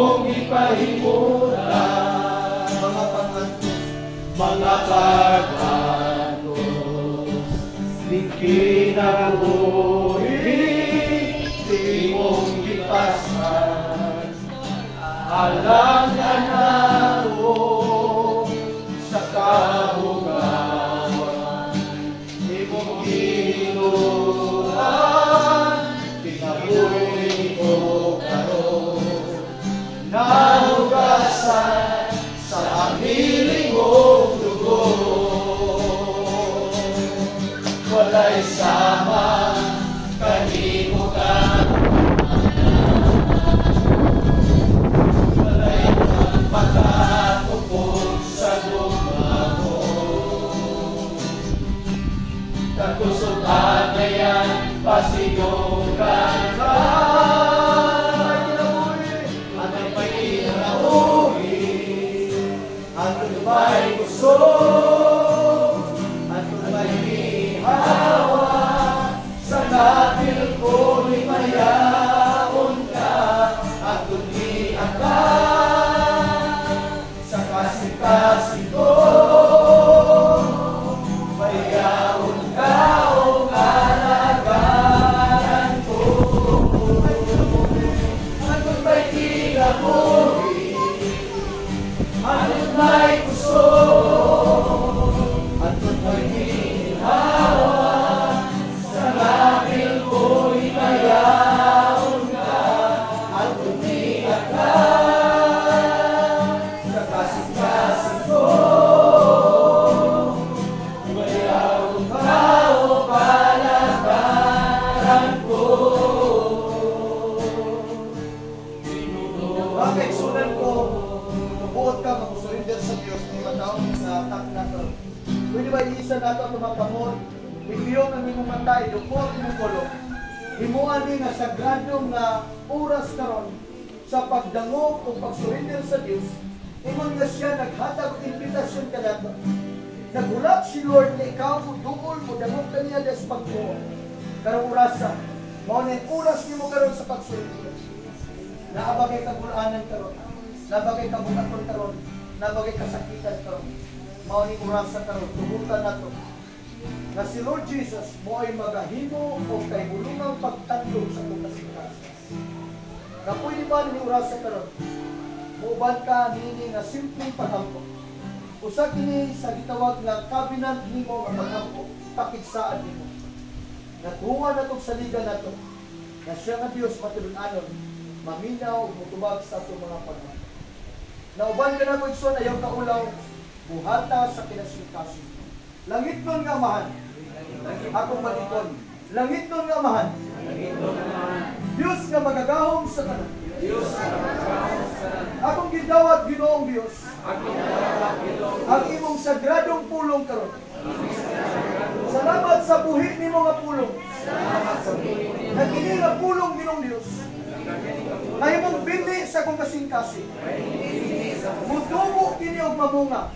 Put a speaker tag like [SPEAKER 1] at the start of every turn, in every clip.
[SPEAKER 1] imong ipahimutan, mga pag-anos, di kinabuhi, di mong ipasan, alang anaro sa kahugawan, di mong ginuhan, pinabuhi ko karon, nahugasan sa amiling mong dugo. Walay sama kanimo ka, walay magpakatupod sa luma mo. Kakusutan na yan, pasiyogan ka. Anong may kinabuhi, anong may gusto, anong may ihawa, sa natil ko'y mayaon ka, anong iangkan, sa kasi-kasi ko, mayaon ka o kalagayan ko. Anong may kinabuhi, anong may gusto, anong may ihawa, sa natil ko'y mayaon ka, anong iangkan, sa kasi-kasi ko, mayaon ka o kalagayan ko. Bakit sunan ko, buot ka, mag-surrender sa Diyos, may mataong sa atak na to. Pwede ba iisa na ito tumakamon? Ibiyong ang imong matay, dukot mo kulo. Himuan ni nga sagradong nga oras karon sa pagdangog o pag-surrender sa Diyos, imong nga siya naghatag og imbitasyon ka nato. Nagulat si Lord na ikaw mo dungol mo dangog ka niya des pagtuo. Karong orasa, mao ning oras nimo karon sa pag-surrender. Naabagay kabulanan karon, nabagay kabukaton karon, nabagay kasakitan karon. Mao ning oras sa karon, tugutan nato na si Lord Jesus mo ay magahimo o kahigulungang pagtandog sa itong kasingkasan. Kapoy di ba ning oras sa karon, muuban ka nini nga simpleng paghampo. Usa kini sa gitawag nga covenant nimo nga paghampo, pakigsaan nimo. Natuwa na itong saligan na ito, na siya nga Diyos matulun-anon, maminaw, mutubag sa itong mga paghampo. Nauban ka na ko ikson, ayaw kaulaw, buhata sa kinasingkasin. Langit nun nga mahan, akong malikon. Langit nun nga mahan, Diyos nga magagahom sa kanan. Akong gidawat Ginoong Diyos, ang imong sagradong pulong karon. Salamat sa buhi nimo nga pulong. Nagkini nga pulong Ginoong Diyos, na imong bindi sa kong kasing-kasing. Mutubo kini og mamunga,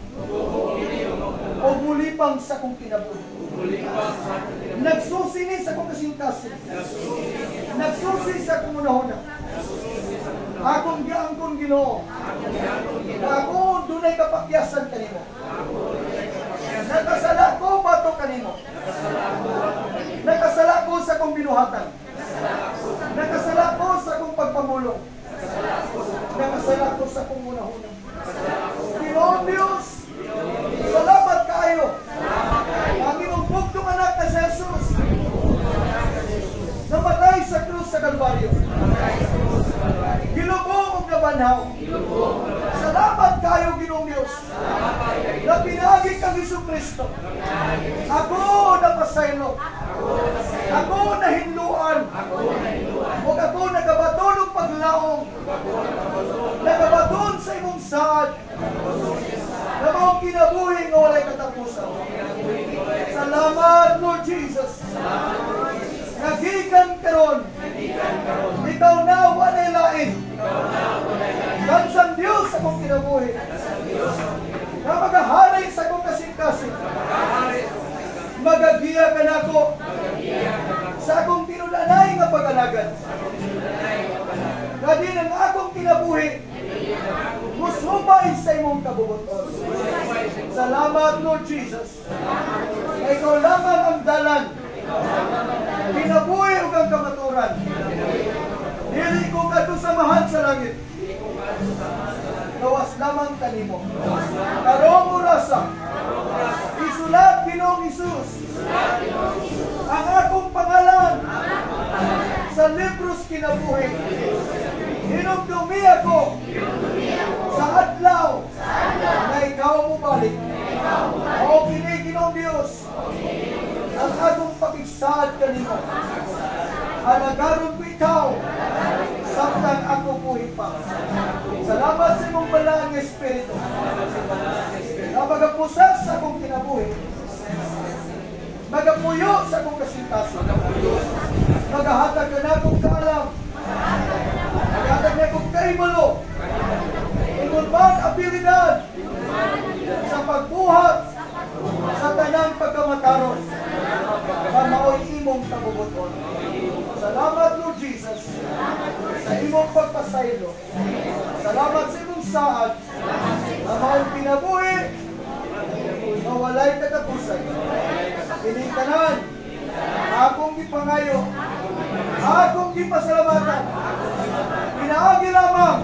[SPEAKER 1] o mulipang sa kong kinabuhi. Nagsusi ni sa kong kasing-kasing, nagsusi sa kong unahuna. Akong giangkon Ginoo, ako dunay kapakyasan kanimo. Nakasala ko bato kanimo, nakasala ko sa kong binuhatan, nakasala ko sa kong pagpamulong, nakasala ko sa kong unahuna. Ginoong Diyos, salamat kaayo. Ang imong bugtong anak na si Jesus, namatay sa krus sa Kalbaryo, gilubong og nabanhaw. Salamat kayo Ginoong Diyos, na pinagi kang Jesucristo. Ako napasaylo, ako nahinluan, o ako nagabaton og paglaong, nagabaton sa imong saad, na maong kinabuhi nga walay katapusan. Salamat Lord Jesus, nagikan karon, ikaw na walay lain. Kansang Diyos sa kong kinabuhi, na magahari sa kong kasing-kasing, magagiya ka na ako sa akong tinulanay nga pag-alagad. Kadi ng akong kinabuhi, imong kabubuton. Salamat, Lord Jesus. Na ikaw lamang ang dalan. Kinabuhi ug ang kamaturan. Dili ko kadto sa mahal sa langit. Gawas lamang kanimo. Karong orasa. Isulat Ginoong Hesus ang akong pangalan sa libros kinabuhi. Hinumdumi ako sa adlaw na ikaw mo balik. O kini Ginoong Dios ang atong pagigsaad kanimo. Alagaron ko ikaw samtang ako buhi pa. Salamat sa imong balaang Espiritu na magapusas sa akong kinabuhi, magapuyo sa akong kasintasan, magahatag ka na akong kaalam, magahatag na akong kaibalo, inulman abilidad sa pagbuhat sa tanang pagkamataron na mao'y imong kabubuton. Salamat, Lord Jesus, sa imong pagpasaylo. Salamat sa imong saad na mao'y pinabuhi na walay katapusan. Kining tanan, akong gipangayo, akong gipasalamatan. Pinaagi lamang